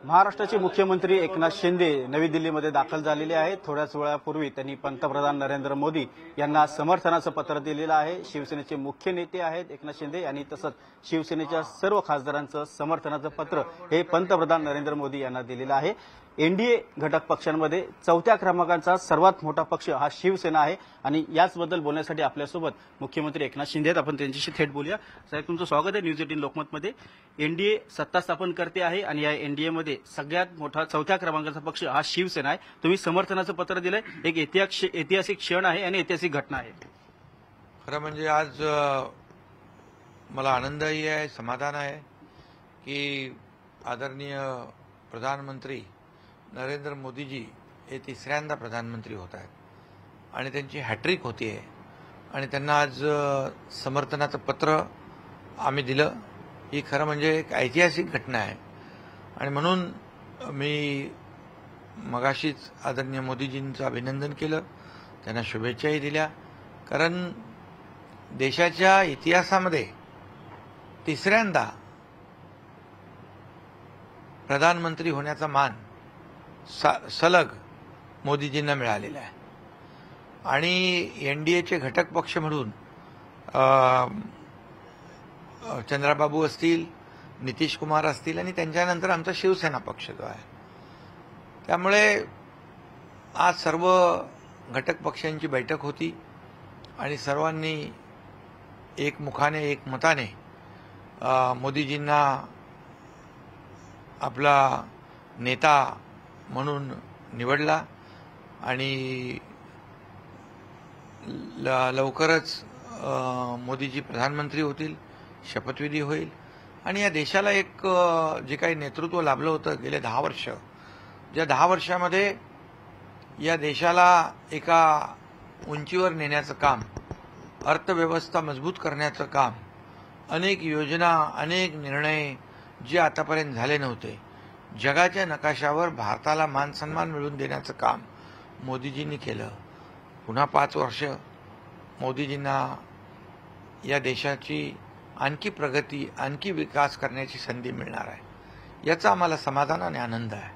महाराष्ट्राचे मुख्यमंत्री एकनाथ शिंदे नवी दिल्लीमध्ये दाखल झालेले आहेत। थोड्याच वेळापूर्वी त्यांनी पंतप्रधान नरेंद्र मोदी यांना समर्थनाचं पत्र दिलेलं आहे। शिवसेनेचे मुख्य नेते आहेत एकनाथ शिंदे यांनी, तसंच शिवसेनेच्या सर्व खासदारांचं समर्थनाचं पत्र हे पंतप्रधान नरेंद्र मोदी यांना दिलेलं आहे। एनडीए घटक पक्षांमध्ये चौथ्या क्रमांकाचा सर्वात मोठा पक्ष हा शिवसेना आहे आणि याचबद्दल बोलण्यासाठी आपल्यासोबत मुख्यमंत्री एकनाथ शिंदे आहेत। आपण त्यांच्याशी थेट बोलूया। साहेब, तुमचं स्वागत आहे न्यूज 18 लोकमतमध्ये। एनडीए सत्ता स्थापन करते आहे आणि या एनडीएमध्ये सगळ्यात मोठा चौथ्या क्रमांकाचा पक्ष हा शिवसेना आहे। तुम्ही समर्थनाचं पत्र दिलंय, एक ऐतिहासिक क्षण आहे आणि ऐतिहासिक घटना आहे। खरं म्हणजे आज मला आनंदही आहे, समाधान आहे की आदरणीय प्रधानमंत्री नरेंद्र मोदीजी हे तिसऱ्यांदा प्रधानमंत्री होत आहेत आणि त्यांची हॅट्रिक होतीये आणि त्यांना आज समर्थनाचं पत्र आम्ही दिलं। ही खरं म्हणजे एक ऐतिहासिक घटना आहे आणि म्हणून मी मगाशीच आदरणीय मोदीजींचं अभिनंदन केलं, त्यांना शुभेच्छाही दिल्या। कारण देशाच्या इतिहासामध्ये तिसऱ्यांदा प्रधानमंत्री होण्याचा मान सलग मोदीजींना मिळालेला आहे आणि एनडीएचे घटक पक्ष म्हणून चंद्राबाबू असतील, नितीश कुमार असतील आणि त्यांच्यानंतर आमचा शिवसेना पक्ष जो आहे, त्यामुळे आज सर्व घटक पक्षांची बैठक होती आणि सर्वांनी एकमुखाने एकमताने मोदीजींना आपला नेता म्हणून निवडला आणि लवकरच मोदीजी प्रधानमंत्री होतील, शपथविधी होईल आणि या देशाला एक जे काही नेतृत्व लाभलं होतं गेले 10 वर्ष, ज्या 10 वर्षामध्ये या देशाला एका उंचीवर नेण्याचं काम, अर्थव्यवस्था मजबूत करण्याचं काम, अनेक योजना, अनेक निर्णय जे आतापर्यंत झाले नव्हते, जगाच्या नकाशावर भारताला मानसन्मान मिळवून देण्याचं काम मोदीजींनी केलं। पुन्हा 5 वर्ष मोदीजींना या देशाची आणखी प्रगती, आणखी विकास करण्याची संधी मिळणार आहे, याचा आम्हाला समाधान आणि आनंद आहे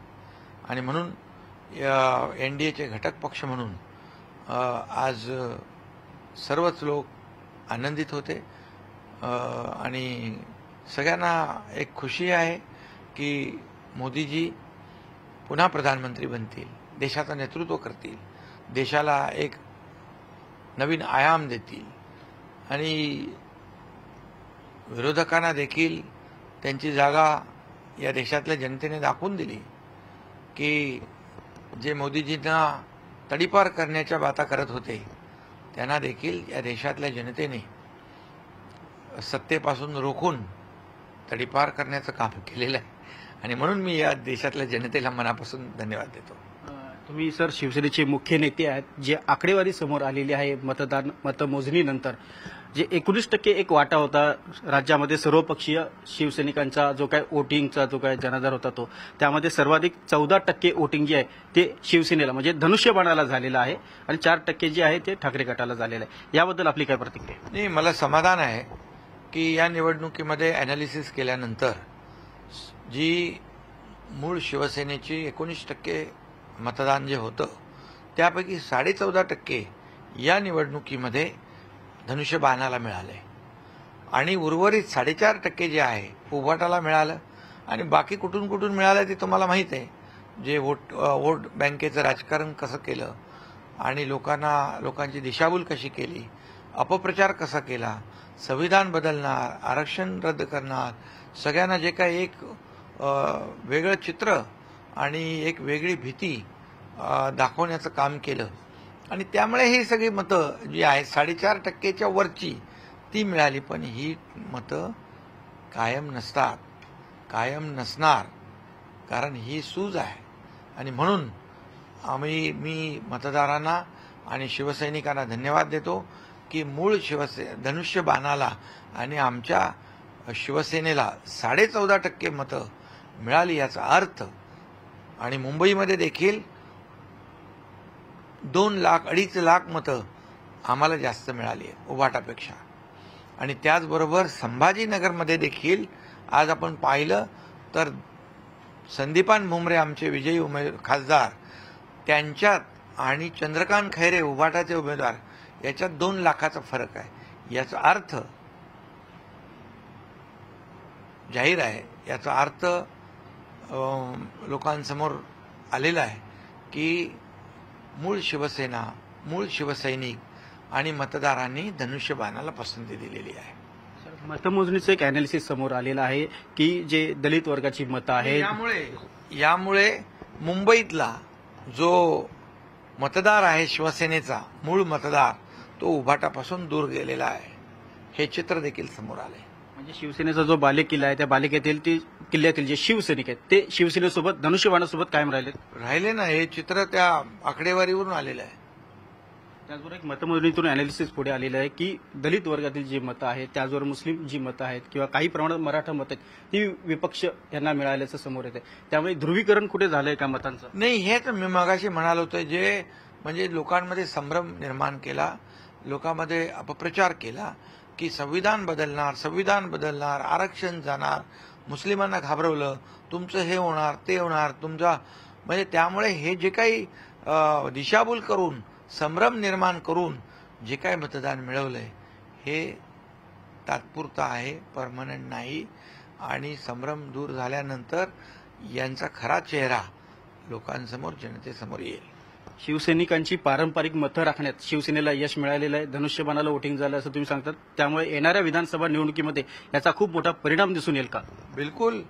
आणि म्हणून एनडीएचे घटक पक्ष म्हणून आज सर्वच लोक आनंदित होते आणि सगळ्यांना एक खुशी आहे की मोदीजी पुन्हा प्रधानमंत्री बनतील, देशाचं नेतृत्व करतील, देशाला एक नवीन आयाम देतील आणि विरोधकांना देखील त्यांची जागा या देशातल्या जनतेने दाखवून दिली की जे मोदीजींना तडीपार करण्याच्या बाता करत होते त्यांना देखील या देशातल्या जनतेने सत्तेपासून रोखून तडीपार करण्याचं काम केलेलं आहे आणि म्हणून मी या देशातल्या जनतेला मनापासून धन्यवाद देतो। तुम्ही सर शिवसेनेचे मुख्य नेते आहेत, जे आकडेवारी समोर आलेली आहे मतमोजणीनंतर जे 19% एक वाटा होता राज्यामध्ये सर्वपक्षीय शिवसैनिकांचा, जो काय वोटिंगचा जो काय जनाधार होता तो, त्यामध्ये सर्वाधिक 14% वोटिंग जे आहे ते शिवसेनेला म्हणजे धनुष्यबाणाला झालेलं आहे आणि 4% जे आहे ते ठाकरे गटाला झालेलं आहे। याबद्दल आपली काय प्रतिक्रिया? नाही, मला समाधान आहे की या निवडणुकीमध्ये अॅनालिसिस केल्यानंतर जी मूळ शिवसेनेची 19% मतदान जे होतं त्यापैकी 14.5% या निवडणुकीमध्ये धनुष्यबाणाला मिळाले आणि उर्वरित 4.5% जे आहे उभाटाला मिळालं आणि बाकी कुठून कुठून मिळालं ते तुम्हाला माहीत आहे। जे वोट बँकेचं राजकारण कसं केलं आणि लोकांची दिशाभूल कशी केली, अपप्रचार कसा केला, संविधान बदलणार, आरक्षण रद्द करणार, सगळ्यांना जे काही एक वेगळं चित्र आणि एक वेगळी भीती दाखवण्याचं काम केलं आणि त्यामुळे ही सगळी मतं जी आहेत 4.5%च्या वरची ती मिळाली। पण ही मतं कायम नसतात, कायम नसणार, कारण ही सूज आहे आणि म्हणून मी मतदारांना आणि शिवसैनिकांना धन्यवाद देतो की मूळ धनुष्यबाणाला आणि आमच्या शिवसेनेला 14.5% मतं मिळाली याचा अर्थ। आणि मुंबईमध्ये देखील 2 लाख 2.5 लाख मतं आम्हाला जास्त मिळाली उभाटापेक्षा आणि त्याचबरोबर संभाजीनगरमध्ये देखील आज आपण पाहिलं तर संदीपान भुमरे आमचे विजयी खासदार त्यांच्यात आणि चंद्रकांत खैरे उभाटाचे उमेदवार याच्यात 2 लाखाचा फरक आहे. याचा अर्थ जाहीर आहे, याचा अर्थ लोकांसमोर आलेला आहे की मूळ शिवसेना, मूळ शिवसैनिक आणि मतदारांनी धनुष्यबाणाला पसंती दिलेली आहे. मतमोजणीचं एक अॅनालिसिस समोर आलेलं आहे की जे दलित वर्गाची मतं आहेत यामुळे मुंबईतला जो मतदार आहे शिवसेनेचा मूळ मतदार तो उभाटापासून दूर गेलेला आहे, हे चित्र देखील समोर आले. म्हणजे शिवसेनेचा जो बालेकिल्ला आहे त्या किल्ल्यातील जे शिवसैनिक आहेत ते शिवसेनेसोबत धनुष्यबाणासोबत कायम राहिले ना. हे चित्र त्या आकडेवारीवरून आलेलं आहे. त्याचबरोबर एक मतमोजणीतून अॅनालिसिस पुढे आलेलं आहे की दलित वर्गातील जी मतं आहेत, त्याचबरोबर मुस्लिम जी मतं आहेत किंवा काही प्रमाणात मराठा मतं आहेत ती विपक्ष यांना मिळाल्याचं समोर येत आहे. त्यामुळे ध्रुवीकरण कुठे झालंय का मतांचं? नाही, हेच मी मगाशी म्हणालो होतो, जे म्हणजे लोकांमध्ये संभ्रम निर्माण केला, लोकांमध्ये अपप्रचार केला की संविधान बदलणार, आरक्षण जाणार, मुस्लिमांना घाबरवलं, तुमचं हे होणार ते होणार, तुमचा म्हणजे त्यामुळे हे जे काही दिशाभूल करून संभ्रम निर्माण करून जे काही मतदान मिळवलंय हे तात्पुरतं आहे, परमनंट नाही. आणि संभ्रम दूर झाल्यानंतर यांचा खरा चेहरा लोकांसमोर, जनतेसमोर येईल. शिवसैनिकांची पारंपरिक मतं राखण्यात शिवसेनेला यश मिळालेलं आहे, धनुष्यबाणाला वोटिंग झालं असं तुम्ही सांगतात. त्यामुळे येणाऱ्या विधानसभा निवडणुकीमध्ये याचा खूप मोठा परिणाम दिसून येईल का? बिलकुल.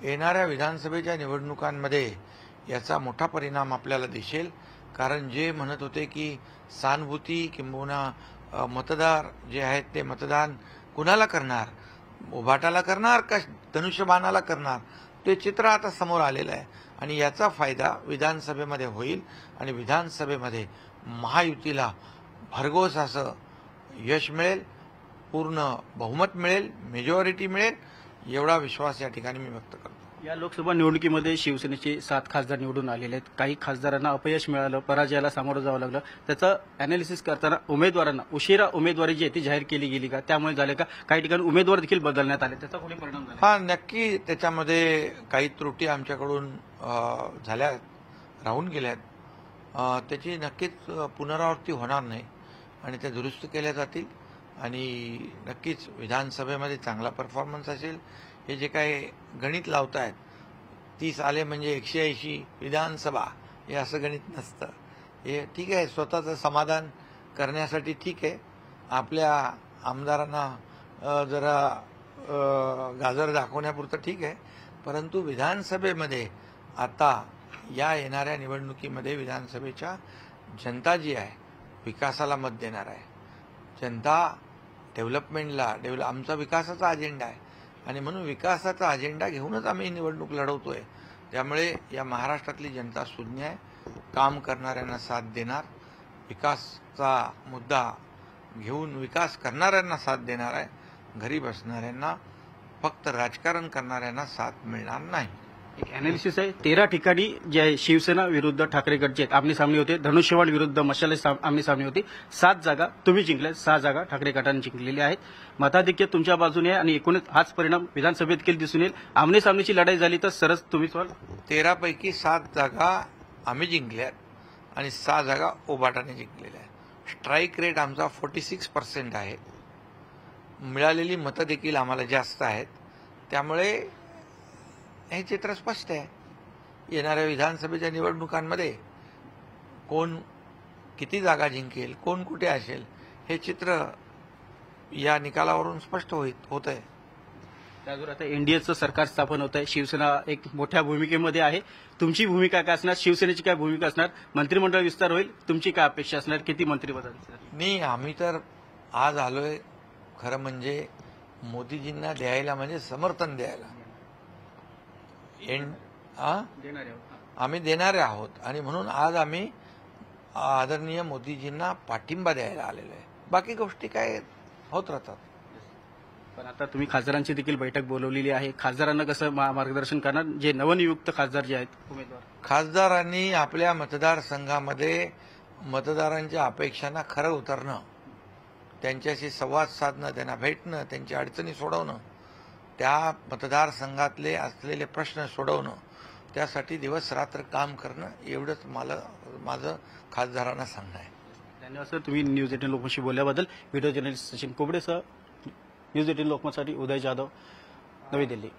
येणाऱ्या विधानसभेच्या निवडणुकांमध्ये याचा मोठा परिणाम आपल्याला दिसेल. कारण जे म्हणत होते की सहानुभूती किंबहुना मतदार जे आहेत ते मतदान कुणाला करणार, उभाटाला करणार का धनुष्यबाणाला करणार, ते चित्र आता समोर आलेलं आहे. आणि याचा फायदा विधानसभेमध्ये होईल आणि विधानसभेमध्ये महायुतीला भरघोस असं यश मिळेल, पूर्ण बहुमत मिळेल, मेजॉरिटी मिळेल, एवढा विश्वास या ठिकाणी मी व्यक्त करतो. या लोकसभा निवडणुकीमध्ये शिवसेनेचे 7 खासदार निवडून आलेले आहेत. काही खासदारांना अपयश मिळालं, पराजयाला सामोरं जावं लागलं. त्याचं अॅनालिसिस करताना उमेदवारांना उशिरा उमेदवारी जी आहे ती जाहीर केली गेली का? त्यामुळे झाले का काही ठिकाणी उमेदवार देखील बदलण्यात आले, त्याचा कुठे परिणाम झाला? हा, नक्की त्याच्यामध्ये काही त्रुटी आमच्याकडून झाल्या, राहून गेल्यात. त्याची नक्कीच पुनरावृत्ती होणार नाही आणि त्या दुरुस्त केल्या जातील आणि नक्कीच विधानसभेमध्ये चांगला परफॉर्मन्स असेल. हे जे काही गणित लावतायत 30 आले म्हणजे 180 विधानसभा, हे असं गणित नसतं. हे ठीक आहे, स्वतःचं समाधान करण्यासाठी ठीक आहे, आपल्या आमदारांना जरा गाजर दाखवण्यापुरतं ठीक आहे. परंतु विधानसभेमध्ये आता या येणाऱ्या निवडणुकीमध्ये विधानसभेच्या जनता जी आहे विकासाला मत देणार आहे. जनता डेव्हलपमेंटला, आमचा विकासाचा अजेंडा आहे आणि म्हणून विकासाचा अजेंडा घेऊनच आम्ही निवडणूक लढवतोय. त्यामुळे या महाराष्ट्रातली जनता सुज्ञ आहे, काम करणाऱ्यांना साथ देणार, विकासचा मुद्दा घेऊन विकास करणाऱ्यांना साथ देणार आहे. घरी बसणाऱ्यांना, फक्त राजकारण करणाऱ्यांना साथ मिळणार नाही. एक अॅनालिसिस आहे, 13 ठिकाणी जे आहे शिवसेना विरुद्ध ठाकरे गटचे आमने सामने होते, धनुष्यबाण विरुद्ध मशाले आमने सामने होती. 7 जागा तुम्ही जिंकल्या, 6 जागा ठाकरे गटाने जिंकलेल्या आहेत. मताधिक्य तुमच्या बाजूने आहे आणि एकूणच हाच परिणाम विधानसभेत देखील दिसून येईल. आमने सामनेची लढाई झाली तर सरस तुम्हीच व्हाल. 13 पैकी 7 जागा आम्ही जिंकल्यात आणि 6 जागा ओबाटाने जिंकलेल्या आहेत. स्ट्राईक रेट आमचा 46% आहे. मिळालेली मतं देखील आम्हाला जास्त आहेत. त्यामुळे हे चित्र स्पष्ट आहे. येणाऱ्या विधानसभेच्या निवडणुकांमध्ये कोण किती जागा जिंकेल, कोण कुठे असेल, हे चित्र या निकालावरून स्पष्ट होत आहे. त्याचबरोबर आता एनडीएचं सरकार स्थापन होत आहे, शिवसेना एक मोठ्या भूमिकेमध्ये आहे. तुमची भूमिका काय असणार, शिवसेनेची काय भूमिका असणार, मंत्रिमंडळ विस्तार होईल, तुमची काय अपेक्षा असणार, किती मंत्री बदल? नाही, आम्ही तर आज आलोय खरं म्हणजे मोदीजींना द्यायला, म्हणजे समर्थन द्यायला. आम्ही देणारे आहोत आणि म्हणून आज आम्ही आदरणीय मोदीजींना पाठिंबा द्यायला आलेलो आहे. बाकी गोष्टी काय होत राहतात. पण आता तुम्ही खासदारांची देखील बैठक बोलवलेली आहे. खासदारांना कसं मार्गदर्शन करणार, जे नवनियुक्त खासदार जे आहेत उमेदवार? खासदारांनी आपल्या मतदारसंघामध्ये मतदारांच्या अपेक्षांना खरं उतरणं, त्यांच्याशी संवाद साधणं, त्यांना भेटणं, त्यांची अडचणी सोडवणं, त्या मतदारसंघातले असलेले प्रश्न सोडवणं, त्यासाठी दिवस रात्र काम करणं, एवढंच माझं खासदारांना सांगणं आहे. धन्यवाद सर, तुम्ही न्यूज 18 लोकमतशी बोलल्याबद्दल. व्हिडिओ जर्नलिस्ट सचिन कोबडेसह न्यूज 18 लोकमतसाठी उदय जाधव, नवी दिल्ली.